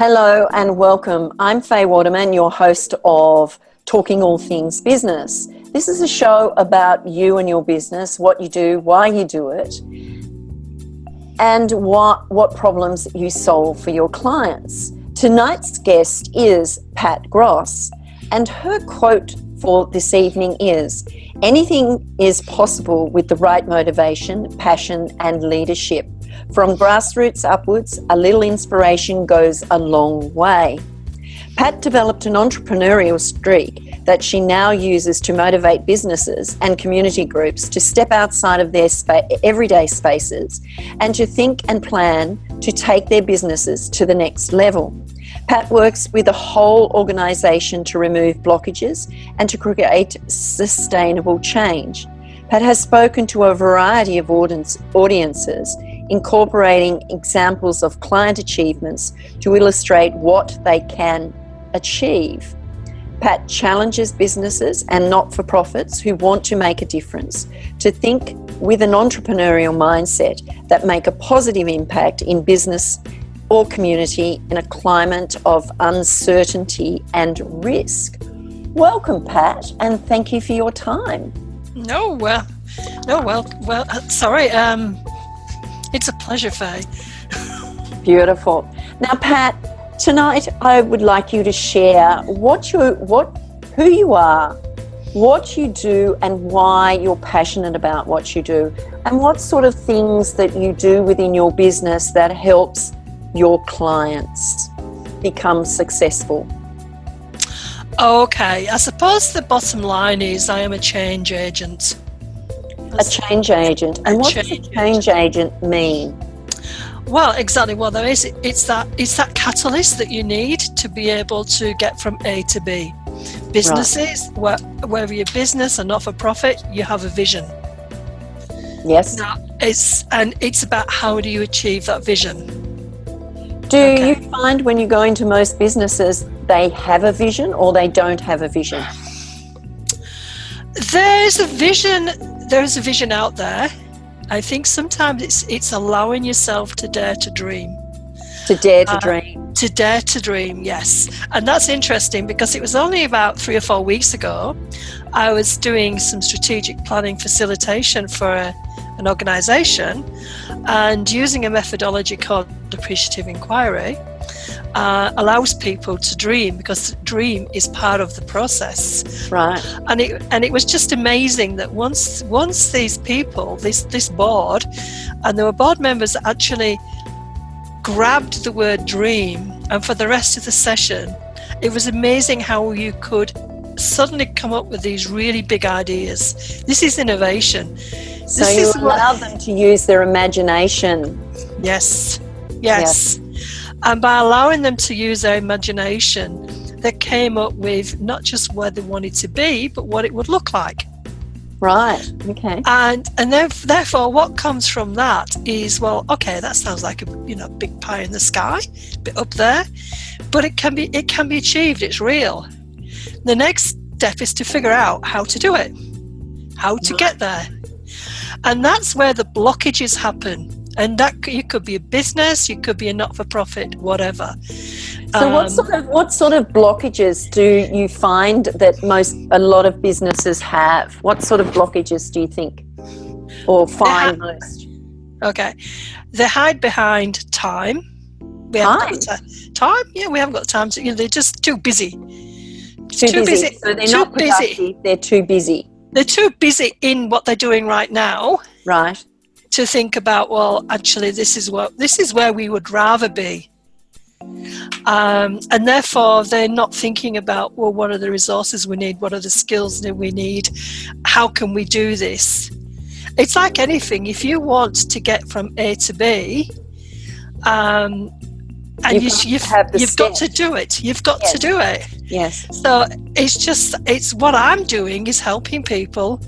Hello and welcome. I'm Faye Waterman, your host of Talking All Things Business. This is a show about you and your business, what you do, why you do it, and what problems you solve for your clients. Tonight's guest is Pat Grosse, and her quote for this evening is, "Anything is possible with the right motivation, passion, and leadership. From grassroots upwards, a little inspiration goes a long way." Pat developed an entrepreneurial streak that she now uses to motivate businesses and community groups to step outside of their everyday spaces and to think and plan to take their businesses to the next level. Pat works with a whole organisation to remove blockages and to create sustainable change. Pat has spoken to a variety of audiences, incorporating examples of client achievements to illustrate what they can achieve. Pat challenges businesses and not-for-profits who want to make a difference to think with an entrepreneurial mindset that make a positive impact in business or community in a climate of uncertainty and risk. Welcome, Pat, and thank you for your time. Sorry. It's a pleasure, Faye. Beautiful. Now, Pat, tonight I would like you to share who you are, what you do, and why you're passionate about what you do, and what sort of things that you do within your business that helps your clients become successful. Okay, I suppose the bottom line is I am a change agent. A change agent. And what does a change agent mean? Well, exactly. Well, it's that catalyst that you need to be able to get from A to B. Businesses, right. Whether you're business or not for profit, you have a vision. Yes. Now, it's about how do you achieve that vision. Do you find when you go into most businesses, they have a vision or they don't have a vision? There's a vision out there. I think sometimes it's allowing yourself to dare to dream. To dare to dream. To dare to dream, yes. And that's interesting because it was only about 3 or 4 weeks ago, I was doing some strategic planning facilitation for an organisation and using a methodology called appreciative inquiry allows people to dream because dream is part of the process. Right. And it was just amazing that once these people, this board, and there were board members that actually grabbed the word dream, and for the rest of the session, it was amazing how you could suddenly come up with these really big ideas. This is innovation. So you allow them to use their imagination. Yes. And by allowing them to use their imagination, they came up with not just where they wanted to be, but what it would look like. Right. Okay. And therefore, what comes from that is, well, okay, that sounds like a big pie in the sky, a bit up there, but it can be achieved. It's real. The next step is to figure out how to do it, how to get there, and that's where the blockages happen. And that you could be a business, you could be a not-for-profit, whatever. So what sort of blockages do you find that a lot of businesses have? What sort of blockages do you think or find most? Okay, they hide behind time. We haven't got time. Yeah, we haven't got time to. They're just too busy. Too busy. So they're not productive. They're too busy. They're too busy in what they're doing right now. Right. To think about, well, actually, this is where we would rather be, and therefore they're not thinking about, well, what are the resources we need, what are the skills that we need, how can we do this? It's like anything. If you want to get from A to B, and you've got to do it. You've got to do it. Yes. So it's what I'm doing is helping people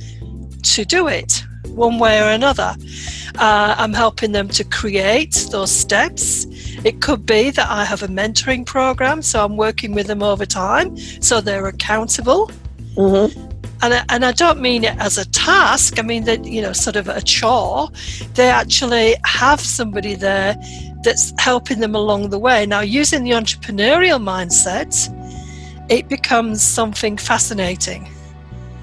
to do it. One way or another. I'm helping them to create those steps. It could be that I have a mentoring program, so I'm working with them over time, so they're accountable. Mm-hmm. And I don't mean it as a task. I mean that, sort of a chore. They actually have somebody there that's helping them along the way. Now, using the entrepreneurial mindset, it becomes something fascinating.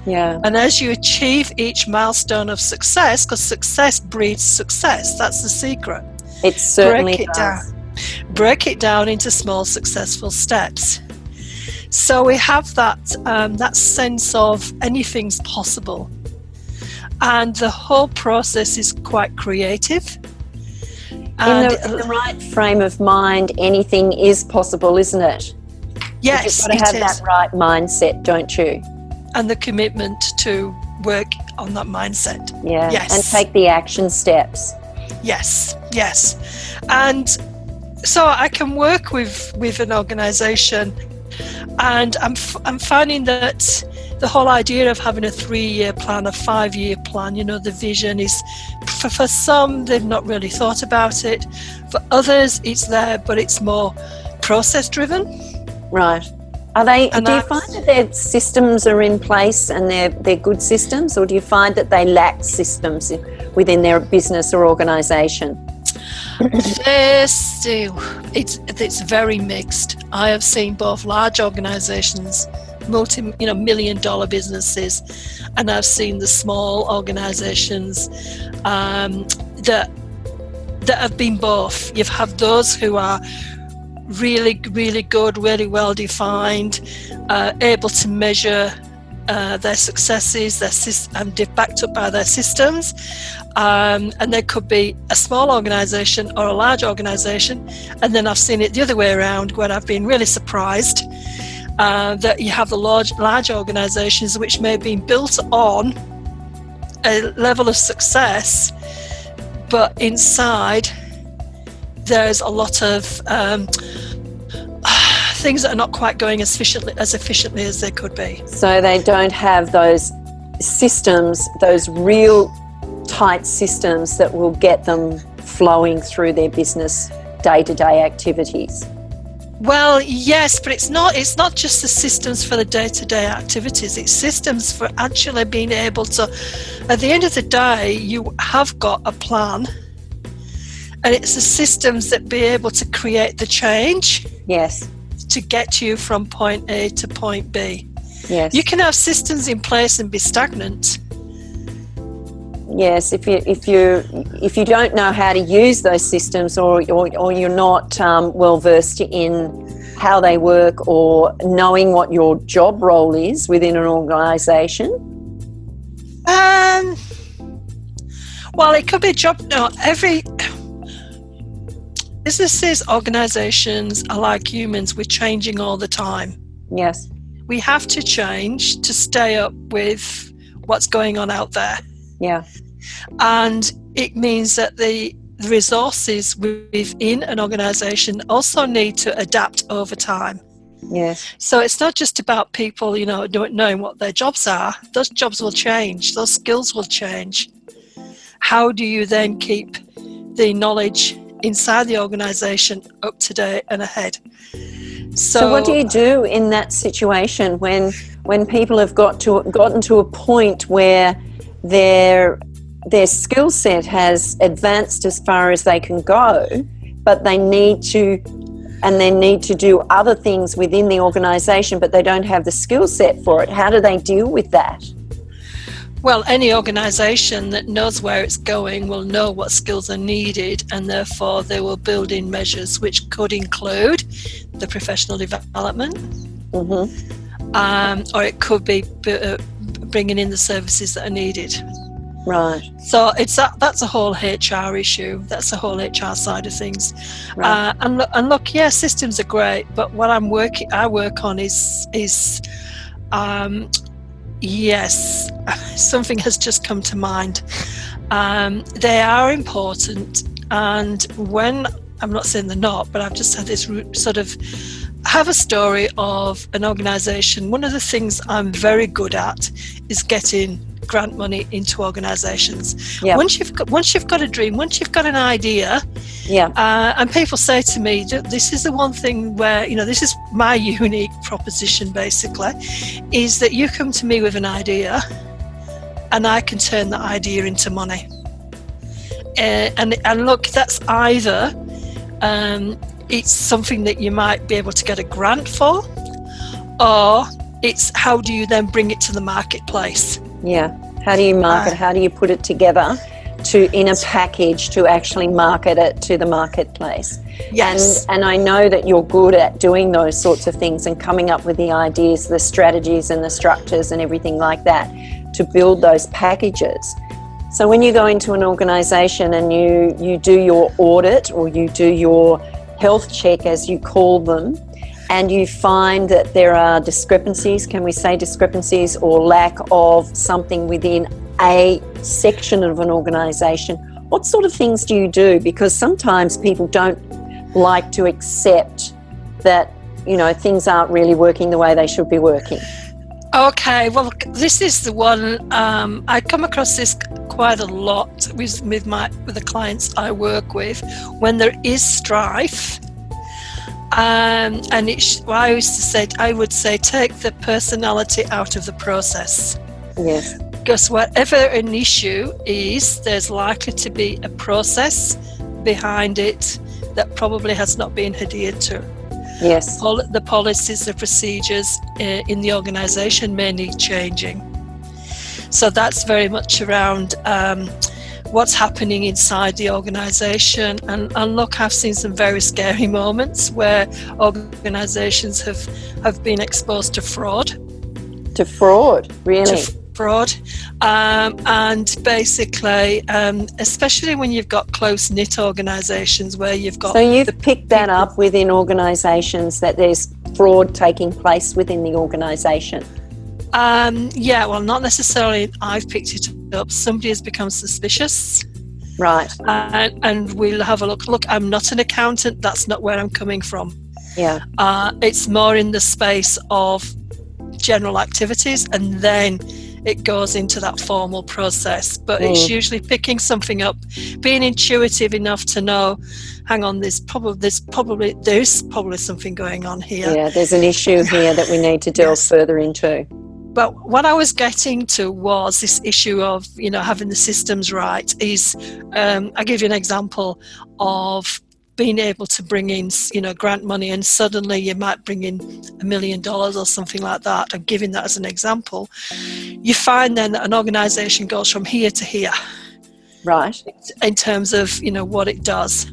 Yeah. And as you achieve each milestone of success, because success breeds success, that's the secret. It certainly Break it does. down. Break it down into small, successful steps. So we have that sense of anything's possible. And the whole process is quite creative. And In the right frame of mind, anything is possible, isn't it? yes, You've got to it have is. that right mindset, don't you? And the commitment to work on that mindset. Yeah. Yes. And take the action steps. Yes, yes. And so I can work with an organization, and I'm finding that the whole idea of having a 3-year plan, a 5-year plan, the vision is, for some, they've not really thought about it. For others, it's there, but it's more process driven. Right. Do you And find that their systems are in place and they're good systems, or do you find that they lack systems within their business or organisation? It's very mixed. I have seen both large organisations, multi-million-dollar businesses, and I've seen the small organisations that have been both. You've had those who are really, really good, really well defined, able to measure their successes, and they're backed up by their systems. And there could be a small organisation or a large organisation, and then I've seen it the other way around, where I've been really surprised that you have the large organisations which may have been built on a level of success, but inside there's a lot of things that are not quite going as efficiently as they could be. So they don't have those systems, those real tight systems that will get them flowing through their business day-to-day activities. Well, yes, but it's not just the systems for the day-to-day activities. It's systems for actually being able to, at the end of the day, you have got a plan, and it's the systems that be able to create the change. Yes. To get you from point A to point B. Yes. You can have systems in place and be stagnant. Yes, if you don't know how to use those systems, or you're not well versed in how they work, or knowing what your job role is within an organisation. Well, it could be a job. No, every businesses, organisations are like humans. We're changing all the time. Yes. We have to change to stay up with what's going on out there. Yeah. And it means that the resources within an organisation also need to adapt over time. Yes. So it's not just about people, knowing what their jobs are. Those jobs will change. Those skills will change. How do you then keep the knowledge inside the organisation up to date and ahead? So what do you do in that situation when people have gotten to a point where their skill set has advanced as far as they can go, but they need to do other things within the organisation, but they don't have the skill set for it? How do they deal with that? Well, any organisation that knows where it's going will know what skills are needed, and therefore they will build in measures which could include the professional development, or it could be bringing in the services that are needed. Right. So that's a whole HR issue. That's the whole HR side of things. Right. And look, yeah, systems are great, but what I work on is yes, something has just come to mind. They are important, and when, I'm not saying they're not, but I've just had this sort of, have a story of an organisation. One of the things I'm very good at is getting grant money into organisations. Yeah. Once you've got a dream, once you've got an idea, and people say to me, this is the one thing where, this is my unique proposition basically, is that you come to me with an idea and I can turn that idea into money. And look, that's either it's something that you might be able to get a grant for, or it's how do you then bring it to the marketplace? Yeah. How do you market? How do you put it together in a package to actually market it to the marketplace? Yes. And I know that you're good at doing those sorts of things and coming up with the ideas, the strategies and the structures and everything like that to build those packages. So when you go into an organisation and you do your audit or you do your health check, as you call them, and you find that there are discrepancies, can we say discrepancies, or lack of something within a section of an organisation, what sort of things do you do? Because sometimes people don't like to accept that, you know, things aren't really working the way they should be working. Okay, well, this is the one, I come across this quite a lot with the clients I work with, when there is strife. And I would say take the personality out of the process. Yes. Because whatever an issue is, there's likely to be a process behind it that probably has not been adhered to. Yes. The policies, the procedures in the organisation may need changing. So that's very much around what's happening inside the organisation. And look, I've seen some very scary moments where organisations have been exposed to fraud. To fraud, really? Fraud. And basically, especially when you've got close-knit organisations where you've got... So you've picked that up within organisations, that there's fraud taking place within the organisation? Yeah, well, not necessarily I've picked it up. Somebody has become suspicious. Right. And we'll have a look. Look, I'm not an accountant. That's not where I'm coming from. Yeah. It's more in the space of general activities, and then it goes into that formal process. But it's usually picking something up, being intuitive enough to know, hang on, there's probably something going on here. Yeah, there's an issue here that we need to delve further into. But what I was getting to was this issue of, you know, having the systems right is, I'll give you an example of being able to bring in, you know, grant money, and suddenly you might bring in $1 million or something like that. I'm giving that as an example. You find then that an organisation goes from here to here. Right. In terms of, you know, what it does.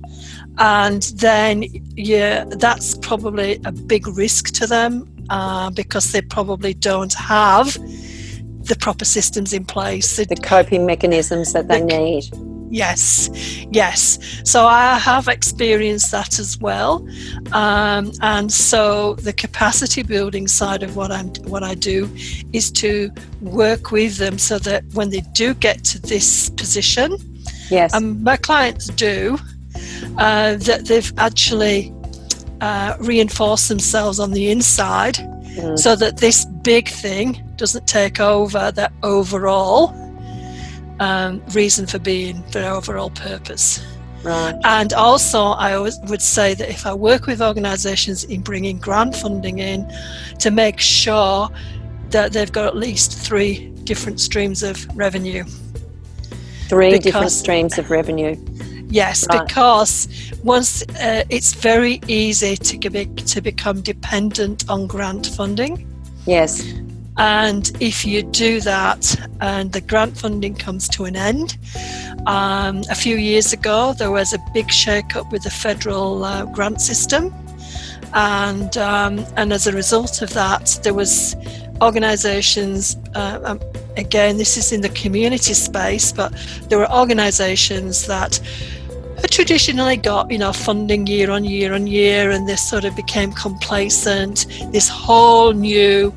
And then, yeah, that's probably a big risk to them. Because they probably don't have the proper systems in place. The coping mechanisms that they need. Yes. So I have experienced that as well. And so the capacity building side of what I do is to work with them so that when they do get to this position, yes, and my clients do, that they've actually reinforce themselves on the inside so that this big thing doesn't take over their overall reason for being, their overall purpose. Right. And also I always would say that if I work with organisations in bringing grant funding in, to make sure that they've got at least 3 different streams of revenue. Different streams of revenue. Yes, right. Because once it's very easy to become dependent on grant funding. Yes. And if you do that and the grant funding comes to an end, a few years ago there was a big shake-up with the federal grant system, and as a result of that there was organisations, again this is in the community space, but there were organisations that traditionally got, you know, funding year on year on year, and this sort of became complacent. This whole new,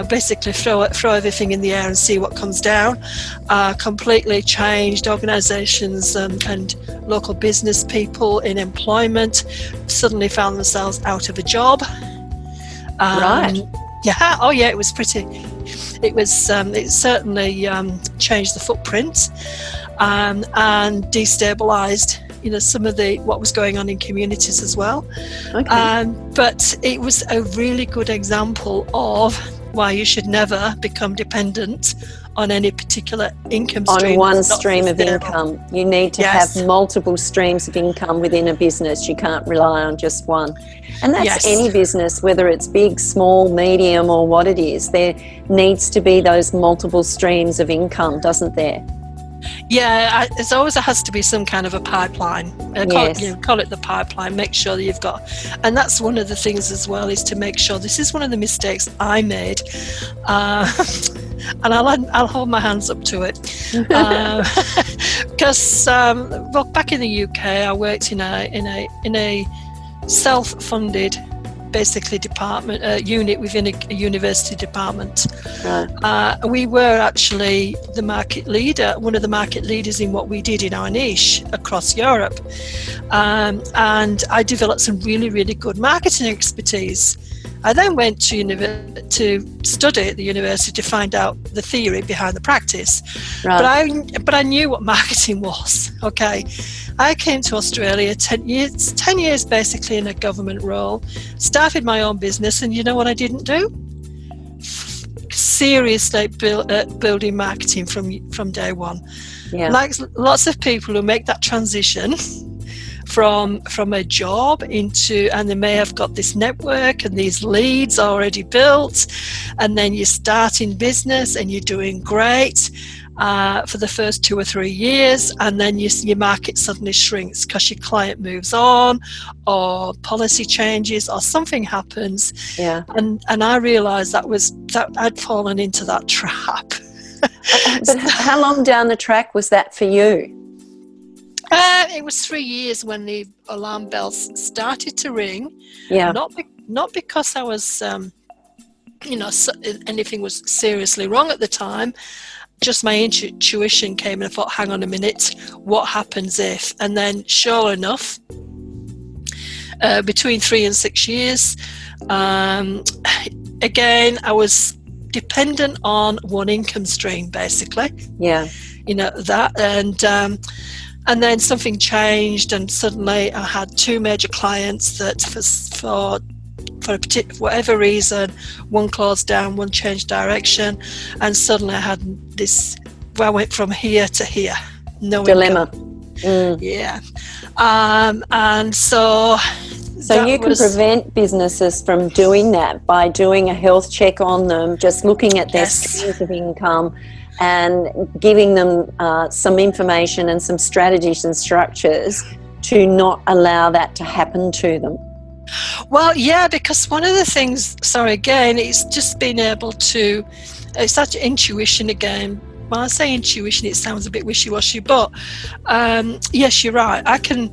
basically throw everything in the air and see what comes down, completely changed. Organisations and local business people in employment suddenly found themselves out of a job. Right. Yeah. Oh, yeah. It was pretty. It was. It certainly changed the footprint. And destabilised, you know, some of what was going on in communities as well. Okay. But it was a really good example of why you should never become dependent on any particular income On stream. one that's not stream of sustainable. income. You need to Yes. have multiple streams of income within a business. You can't rely on just one. And that's Yes. any business, whether it's big, small, medium, or what it is. There needs to be those multiple streams of income, doesn't there? Yeah, it's always has to be some kind of a pipeline. Yes. Call it the pipeline. Make sure that you've got, and that's one of the things as well, is to make sure. This is one of the mistakes I made, and I'll hold my hands up to it, because well, back in the UK, I worked in a self-funded, basically unit within a university department. Right. We were actually the market leader, one of the market leaders in what we did in our niche across Europe. And I developed some really, really good marketing expertise. I then went to study at the university to find out the theory behind the practice. Right. But I knew what marketing was. Okay, I came to Australia 10 years basically in a government role, started my own business, and you know what I didn't do? Seriously building marketing from day one. Yeah. Like lots of people who make that transition from a job into, and they may have got this network and these leads already built, and then you start in business and you're doing great for the first 2 or 3 years, and then your market suddenly shrinks because your client moves on, or policy changes, or something happens. Yeah. And I realised that I'd fallen into that trap. But how long down the track was that for you? It was 3 years when the alarm bells started to ring. Yeah. Not because I was, anything was seriously wrong at the time. Just my intuition came and I thought, hang on a minute, what happens if? And then, sure enough, between 3 and 6 years, again, I was dependent on one income stream, basically. Yeah. That, and then something changed, and suddenly I had 2 major clients that for whatever reason, one closed down, one changed direction, and suddenly I had this, I went from here to here. No dilemma. Yeah. And so you can prevent businesses from doing that by doing a health check on them, just looking at their streams of income and giving them some information and some strategies and structures to not allow that to happen to them. Well, yeah, because one of the things, it's just being able to, it's such intuition again. When I say intuition, it sounds a bit wishy-washy, but yes, you're right. I can,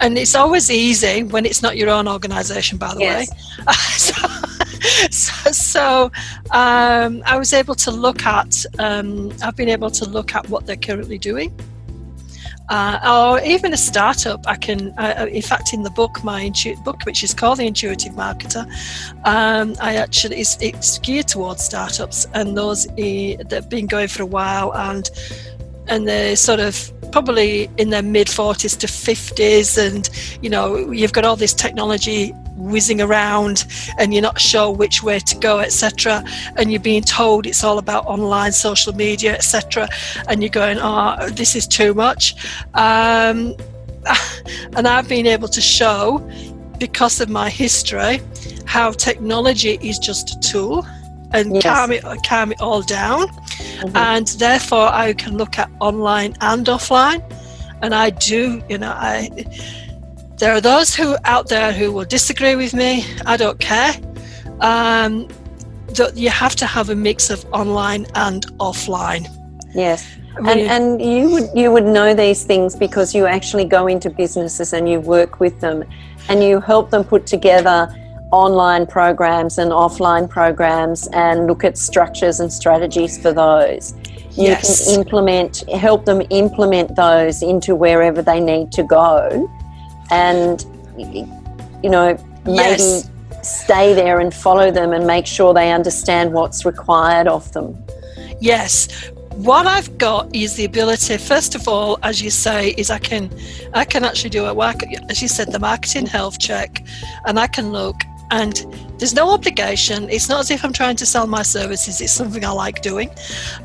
and it's always easy when it's not your own organisation, by the way. So I was able to look at, I've been able to look at what they're currently doing. Or even a startup, I can, in fact, in the book, my book, which is called The Intuitive Marketer, it's geared towards startups and those that have been going for a while, and they're sort of probably in their mid-40s to 50s, and you've got all this technology whizzing around and you're not sure which way to go, etc., and you're being told it's all about online social media, etc., and you're going, oh, this is too much, and I've been able to show, because of my history, how technology is just a tool, and calm it all down. And therefore I can look at online and offline, and I do, there are those who out there who will disagree with me. I don't care. That you have to have a mix of online and offline. Yes. And you would know these things because you actually go into businesses and you work with them and you help them put together online programs and offline programs and look at structures and strategies for those. You can help them implement those into wherever they need to go, and maybe stay there and follow them and make sure they understand what's required of them. Yes. What I've got is the ability, first of all, as you say, is I can actually do as you said, the marketing health check, and I can look and there's no obligation. It's not as if I'm trying to sell my services. It's something I like doing,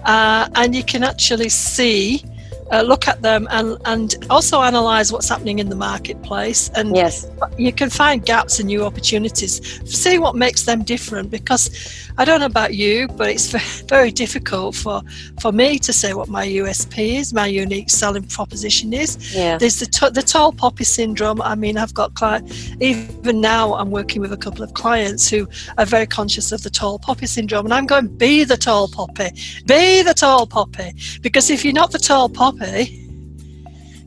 and you can actually see, look at them, and also analyze what's happening in the marketplace, and Yes. you can find gaps and new opportunities. See what makes them different, because I don't know about you, but it's very difficult for me to say what my USP is, my unique selling proposition is. Yeah. There's the tall poppy syndrome. I mean, I've got even now I'm working with a couple of clients who are very conscious of the tall poppy syndrome, and I'm going, be the tall poppy, because if you're not the tall poppy,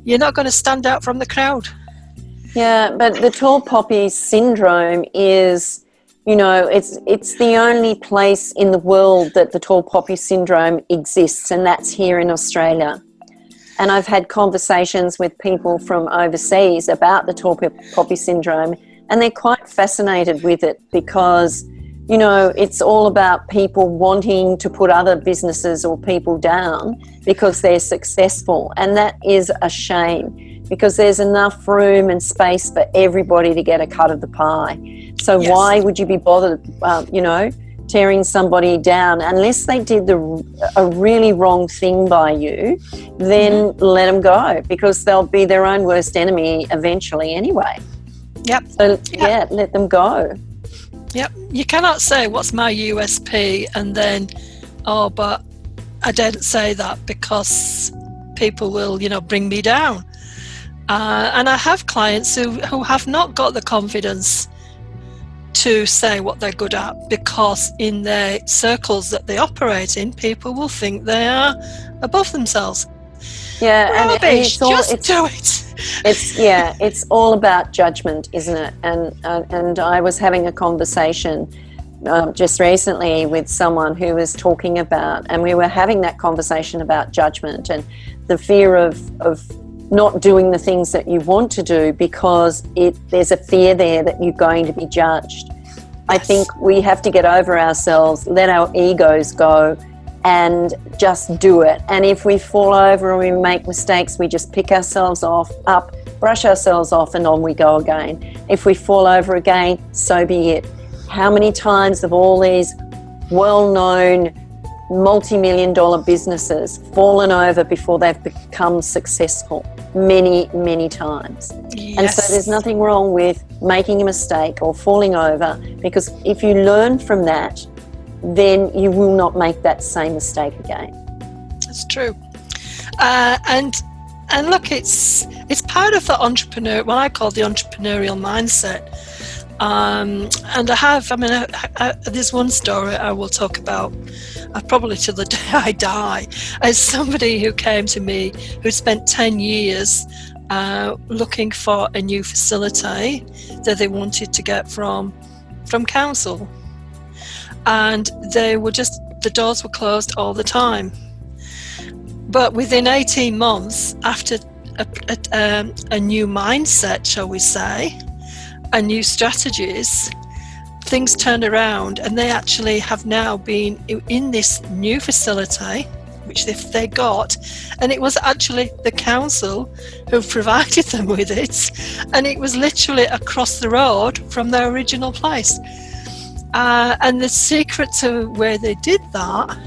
you're not going to stand out from the crowd. Yeah, but the tall poppy syndrome is, it's the only place in the world that the tall poppy syndrome exists, and that's here in Australia. And I've had conversations with people from overseas about the tall poppy syndrome, and they're quite fascinated with it because, it's all about people wanting to put other businesses or people down because they're successful. And that is a shame, because there's enough room and space for everybody to get a cut of the pie. So Yes. Why would you be bothered, tearing somebody down unless they did a really wrong thing by you? Then let them go, because they'll be their own worst enemy eventually anyway. Yep. So let them go. Yep. You cannot say what's my USP and then, but I didn't say that because people will, bring me down. And I have clients who have not got the confidence to say what they're good at, because in their circles that they operate in, people will think they are above themselves. Yeah, Rubbish, just do it. It's all about judgment, isn't it? And I was having a conversation just recently with someone who was talking about, and we were having that conversation about judgment and the fear of not doing the things that you want to do because there's a fear there that you're going to be judged. Yes. I think we have to get over ourselves, let our egos go, and just do it. And if we fall over and we make mistakes, we just pick ourselves up, brush ourselves off, and on we go again. If we fall over again, so be it. How many times have all these well-known multi-million-dollar businesses fallen over before they've become successful? Many, many times. Yes. And so there's nothing wrong with making a mistake or falling over, because if you learn from that, then you will not make that same mistake again. That's true. And look, it's part of the what I call the entrepreneurial mindset. And there's one story I will talk about probably till the day I die, as somebody who came to me who spent 10 years looking for a new facility that they wanted to get from council, and the doors were closed all the time. But within 18 months, after a new mindset, shall we say, and new strategies, things turned around, and they actually have now been in this new facility, which they got, and it was actually the council who provided them with it, and it was literally across the road from their original place. And the secret to where they did that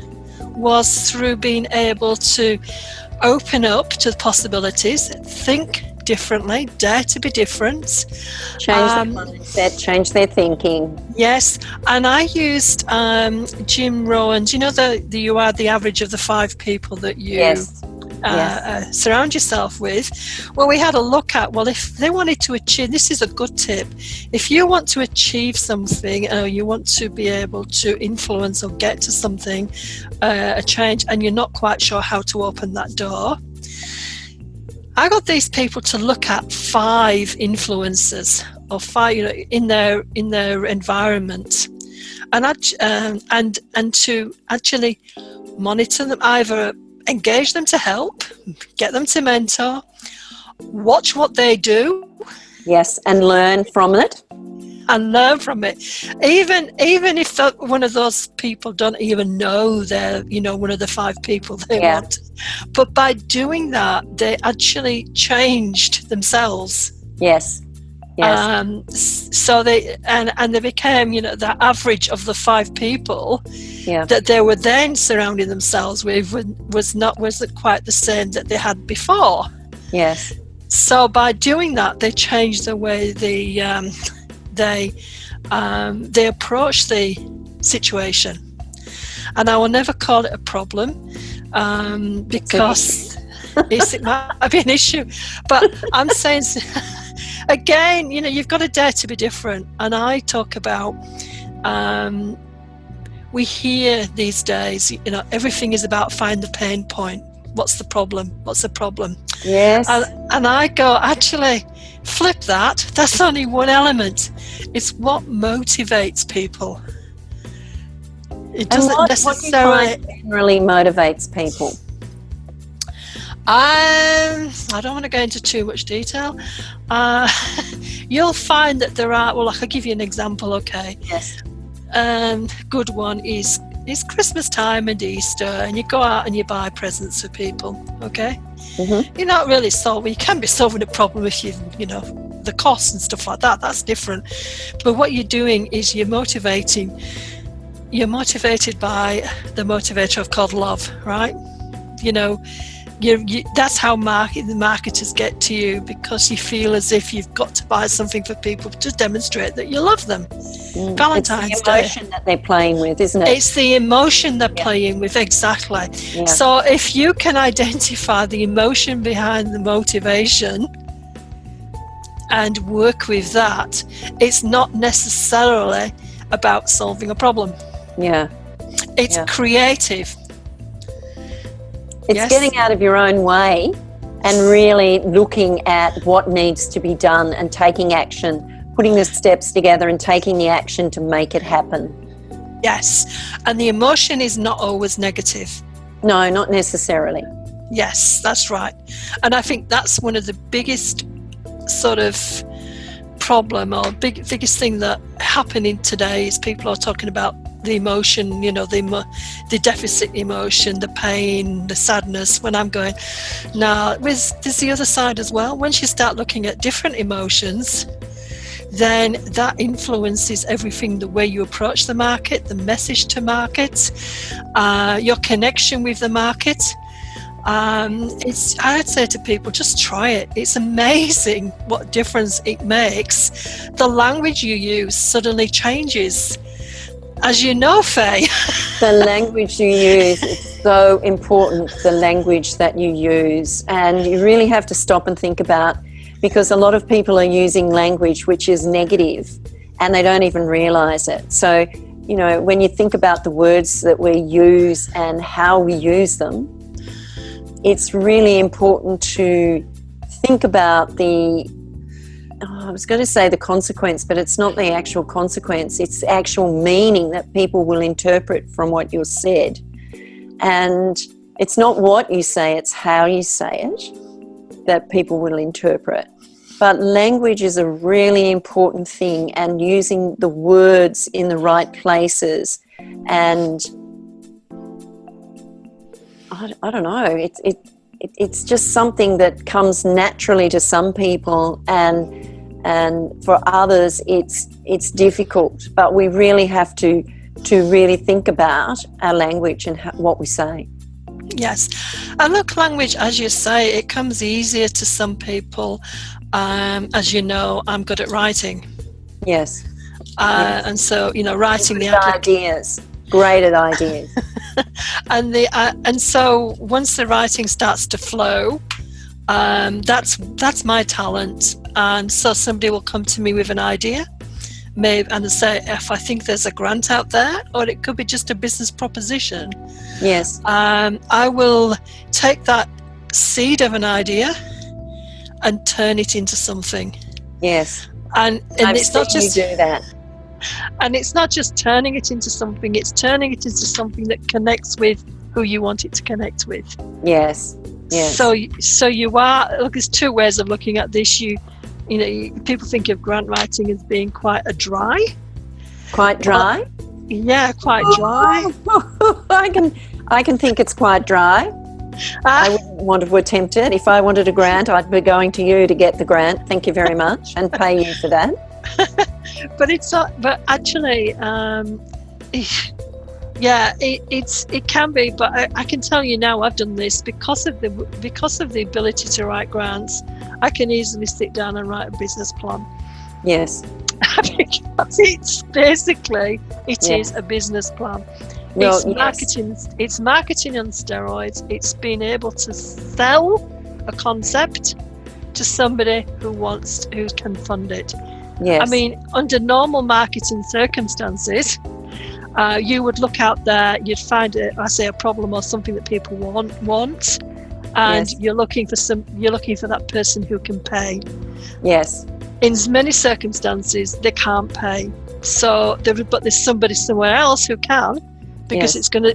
was through being able to open up to the possibilities, think differently, dare to be different, change their mindset, change their thinking. Yes, and I used Jim Rohn's, you are the average of the 5 people that you surround yourself with. Well, we had a look at, if they wanted to achieve, this is a good tip, if you want to achieve something, or you want to be able to influence or get to something, a change, and you're not quite sure how to open that door, I got these people to look at 5 influences or 5, in their environment, and to actually monitor them, either engage them to help, get them to mentor, watch what they do. Yes, and learn from it. Even if one of those people don't even know they're, one of the 5 people they want. But by doing that, they actually changed themselves. Yes. So they and they became, the average of the 5 people that they were then surrounding themselves with wasn't quite the same that they had before. Yes. So by doing that, they changed the way they approach the situation. And I will never call it a problem, because it might be an issue. But I'm saying, again, you've got to dare to be different. And I talk about, we hear these days, everything is about find the pain point. What's the problem? What's the problem? Yes. And I go, actually, flip that. That's only one element. It's what motivates people. It doesn't necessarily. What do you find generally motivates people? I don't want to go into too much detail. You'll find that there are. Well, I'll give you an example. Okay. Yes. Good one is Christmas time and Easter, and you go out and you buy presents for people. Okay. Mm-hmm. You're not really solving. You can be solving a problem if the costs and stuff like that. That's different. But what you're doing is you're motivating. You're motivated by the motivator I've called love, right? That's how the marketers get to you, because you feel as if you've got to buy something for people to demonstrate that you love them. Valentine's it's the emotion that they're playing with, isn't it? It's the emotion they're playing with, exactly. Yeah. So if you can identify the emotion behind the motivation and work with that, it's not necessarily about solving a problem. Yeah. It's creative. It's getting out of your own way and really looking at what needs to be done and taking action, putting the steps together and taking the action to make it happen. Yes. And the emotion is not always negative. No, not necessarily. Yes, that's right. And I think that's one of the biggest sort of problem or biggest thing that happening today is people are talking about the emotion, the deficit emotion, the pain, the sadness, when I'm going, no, there's the other side as well. Once you start looking at different emotions, then that influences everything, the way you approach the market, the message to market, your connection with the market. I'd say to people, just try it. It's amazing what difference it makes. The language you use suddenly changes. As you know, Faye. The language you use is so important, the language that you use. And you really have to stop and think about, because a lot of people are using language which is negative and they don't even realise it. So, when you think about the words that we use and how we use them, it's really important to think about I was going to say the consequence, but it's not the actual consequence. It's the actual meaning that people will interpret from what you've said. And it's not what you say, it's how you say it that people will interpret. But language is a really important thing, and using the words in the right places. And I don't know, it's just something that comes naturally to some people, and for others it's difficult. But we really have to really think about our language and what we say. Yes, and look, language, as you say, it comes easier to some people. As you know, I'm good at writing. Yes. And so, writing the ideas. Great at ideas. and so once the writing starts to flow, that's my talent. And so somebody will come to me with an idea, maybe, and say, if I think there's a grant out there, or it could be just a business proposition. Yes. I will take that seed of an idea and turn it into something. Yes. And it's not just you do that. And it's not just turning it into something, it's turning it into something that connects with who you want it to connect with. Yes. Yes. So you are, look, there's two ways of looking at this. People think of grant writing as being quite dry. Quite dry? Yeah, quite dry. I can think it's quite dry. I wouldn't want to attempt it. If I wanted a grant, I'd be going to you to get the grant. Thank you very much, and pay you for that. But it's not. But actually, yeah, it can be. But I can tell you now, I've done this because of the ability to write grants. I can easily sit down and write a business plan. Yes. Because it's basically is a business plan. Well, it's marketing. It's marketing on steroids. It's being able to sell a concept to somebody who can fund it. Yes. I mean, under normal marketing circumstances, you would look out there, you'd find a problem or something that people want, and you're looking for that person who can pay. Yes. In many circumstances, they can't pay. So, but there's somebody somewhere else who can, because it's gonna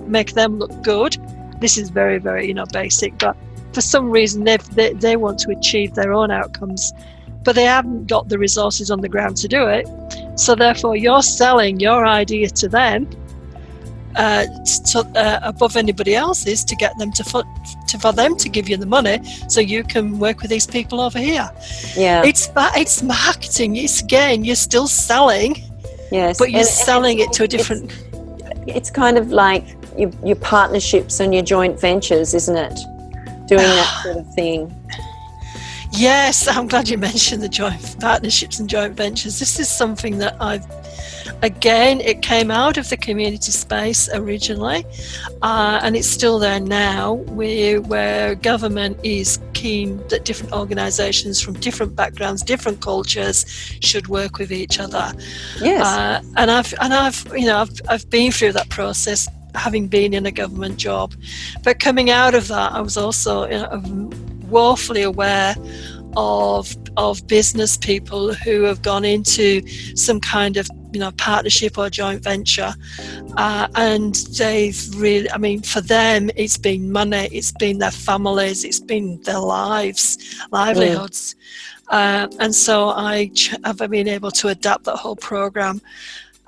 make them look good. This is very, very basic, but for some reason they want to achieve their own outcomes, but they haven't got the resources on the ground to do it. So therefore, you're selling your idea to them above anybody else's to get them for them to give you the money, so you can work with these people over here. Yeah, it's marketing. It's again, you're still selling. Yes, but you're selling it to a different. It's kind of like your partnerships and your joint ventures, isn't it? Doing that sort of thing. Yes, I'm glad you mentioned the joint partnerships and joint ventures. This is something that it came out of the community space originally, and it's still there now, where government is keen that different organisations from different backgrounds, different cultures, should work with each other. Yes, and I've been through that process, having been in a government job, but coming out of that, I was also woefully aware of business people who have gone into some kind of partnership or joint venture, and they've really, for them, it's been money, it's been their families, it's been their livelihoods. And so I've been able to adapt that whole program.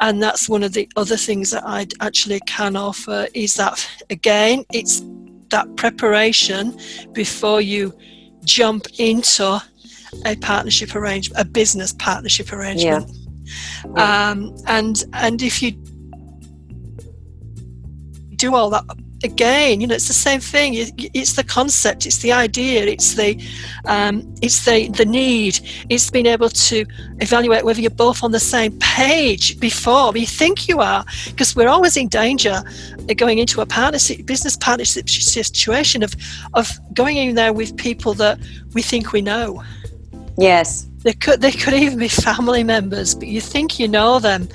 And that's one of the other things that I actually can offer, is that, again, it's that preparation before you jump into a partnership arrangement, a business partnership arrangement. And if you do all that, again, it's the same thing. It's the concept, it's the idea, it's the need. It's being able to evaluate whether you're both on the same page before you think you are, because we're always in danger of going into a business partnership situation of going in there with people that we think we know. Yes. They could even be family members, but you think you know them,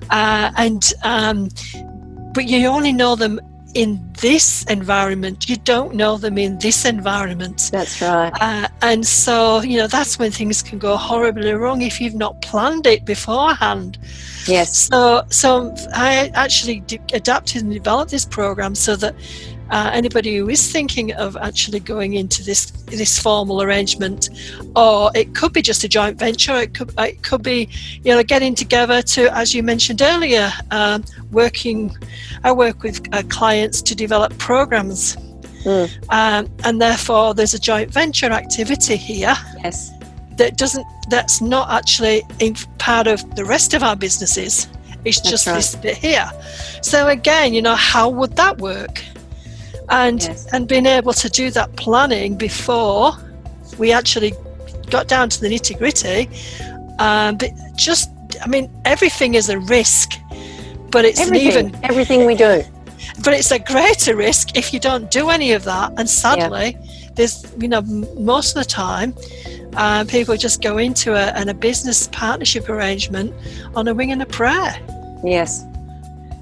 but you only know them in this environment. You don't know them in this environment. That's right. And so, that's when things can go horribly wrong if you've not planned it beforehand. Yes. So I actually adapted and developed this program so that anybody who is thinking of actually going into this formal arrangement, or it could be just a joint venture, it could be getting together to, as you mentioned earlier, I work with clients to develop programs, and therefore there's a joint venture activity here. Yes. That's not actually in part of the rest of our businesses. It's just this bit here. So again, how would that work? And being able to do that planning before we actually got down to the nitty-gritty. But everything is a risk, but it's everything we do. But it's a greater risk if you don't do any of that. And sadly, there's most of the time, people just go into a business partnership arrangement on a wing and a prayer. Yes,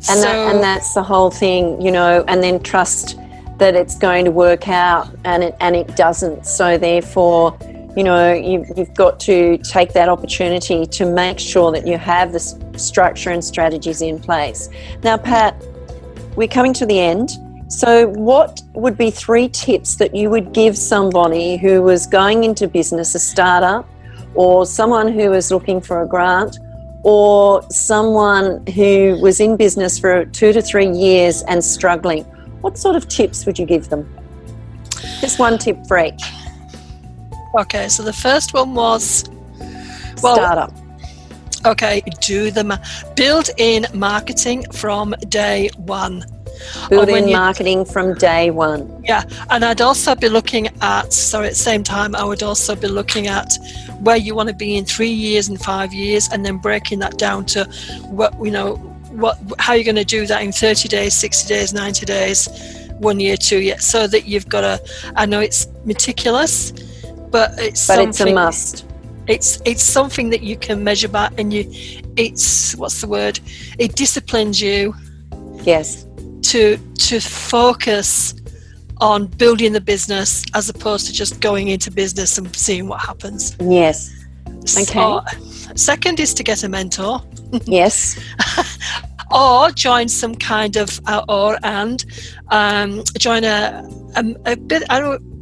and that's the whole thing, and then trust that it's going to work out, and it doesn't. So therefore, you've got to take that opportunity to make sure that you have the structure and strategies in place. Now, Pat, we're coming to the end. So what would be 3 tips that you would give somebody who was going into business, a startup, or someone who was looking for a grant, or someone who was in business for 2 to 3 years and struggling? what sort of tips would you give them? Just one tip for each. Okay, so the first one was Startup. Okay, build in marketing from day one. Build in marketing from day one. Yeah, and I'd also be looking at, at the same time, I would also be looking at where you want to be in 3 years and 5 years, and then breaking that down to how you're going to do that in 30 days, 60 days, 90 days, 1 year, 2 years, so that you've got I know it's meticulous, but it's a must. It's something that you can measure by, and it disciplines you. Yes. To focus on building the business as opposed to just going into business and seeing what happens. Yes. Okay. So, second is to get a mentor. Yes. Or join some kind of join a bit. I don't.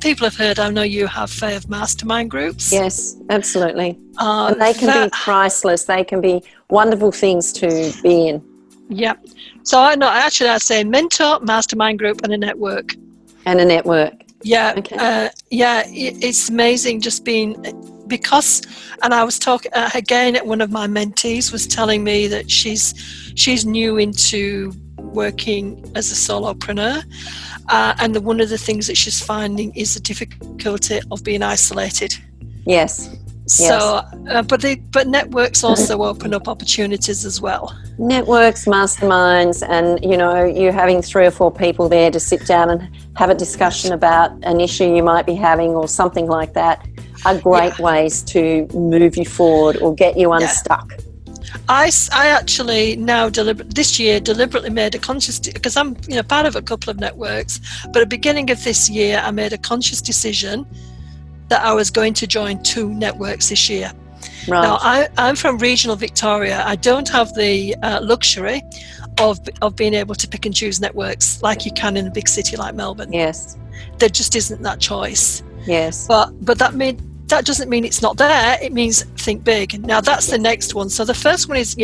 People have heard. I know you have of mastermind groups. Yes, absolutely. And they can be priceless. They can be wonderful things to be in. Yeah. So I'd say mentor, mastermind group, and a network. And a network. Yeah. Okay. It's amazing just because, and I was talking again, one of my mentees was telling me that she's new into working as a solopreneur, and one of the things that she's finding is the difficulty of being isolated. Yes. So, but networks also open up opportunities as well. Networks, masterminds, and you having 3 or 4 people there to sit down and have a discussion about an issue you might be having or something like that are great ways to move you forward or get you unstuck. I actually now this year deliberately made a conscious, because I'm part of a couple of networks, but at the beginning of this year I made a conscious decision that I was going to join 2 networks this year. Right. Now, I'm from regional Victoria. I don't have the luxury of being able to pick and choose networks like you can in a big city like Melbourne. Yes. There just isn't that choice. Yes. But that doesn't mean it's not there. It means think big. Now, that's the next one. So the first one is,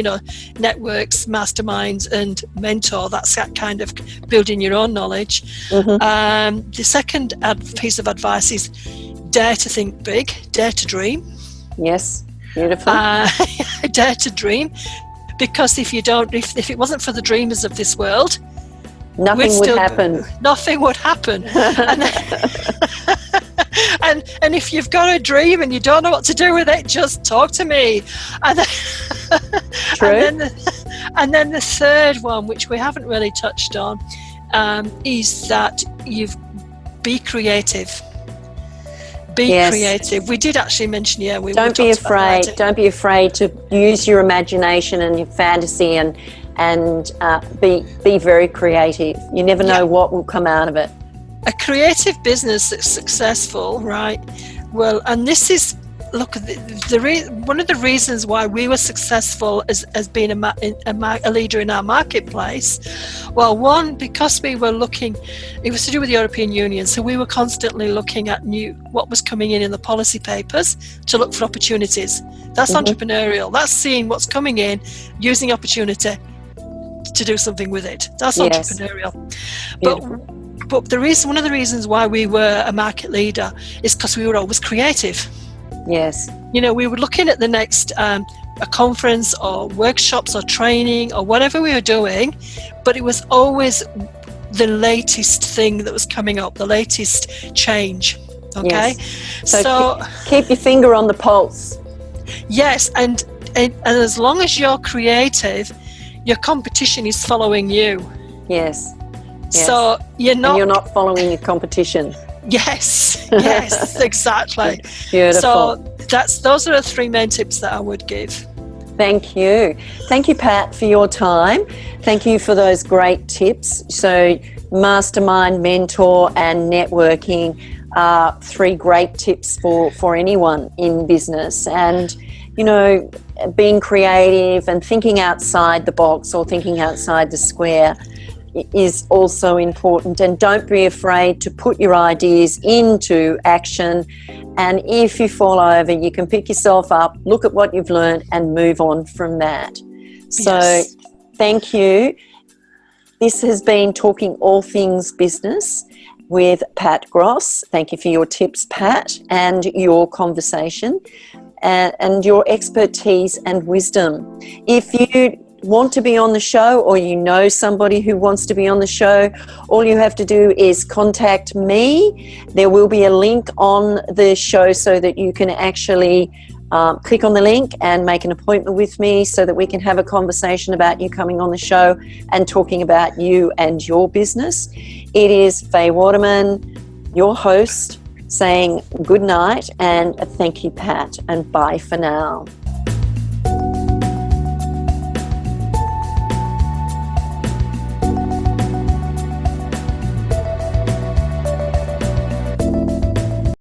networks, masterminds, and mentor. That's that kind of building your own knowledge. Mm-hmm. The second piece of advice is dare to think big, dare to dream. Yes, beautiful. Dare to dream, because if it wasn't for the dreamers of this world, nothing would happen. Nothing would happen. And if you've got a dream and you don't know what to do with it, just talk to me. And then, True. And then the third one, which we haven't really touched on, is that be creative. Be creative. We did actually mention, don't be afraid. Don't be afraid to use your imagination and your fantasy and be very creative. You never know what will come out of it. A creative business that's successful, right? Well, and this is, look, one of the reasons why we were successful as being a leader in our marketplace. Well, one, because we were looking, it was to do with the European Union, so we were constantly looking at what was coming in the policy papers to look for opportunities. That's entrepreneurial. That's seeing what's coming in, using opportunity to do something with it. That's entrepreneurial. But one of the reasons why we were a market leader is because we were always creative. Yes. We were looking at the next a conference or workshops or training or whatever we were doing, but it was always the latest thing that was coming up, the latest change. Okay. Yes. So keep your finger on the pulse. Yes, and as long as you're creative, your competition is following you. Yes. So you're not following your competition. Yes, exactly. Beautiful. So those are the 3 main tips that I would give. Thank you, Pat, for your time. Thank you for those great tips. So mastermind, mentor, and networking are 3 great tips for anyone in business. And being creative and thinking outside the box or thinking outside the square is also important, and don't be afraid to put your ideas into action, and if you fall over you can pick yourself up, look at what you've learned and move on from that. So thank you. This has been Talking All Things Business with Pat Grosse. Thank you for your tips, Pat, and your conversation and your expertise and wisdom. If you want to be on the show, or you know somebody who wants to be on the show, all you have to do is contact me. There will be a link on the show so that you can actually click on the link and make an appointment with me so that we can have a conversation about you coming on the show and talking about you and your business. It is Faye Waterman, your host, saying good night and thank you, Pat, and bye for now.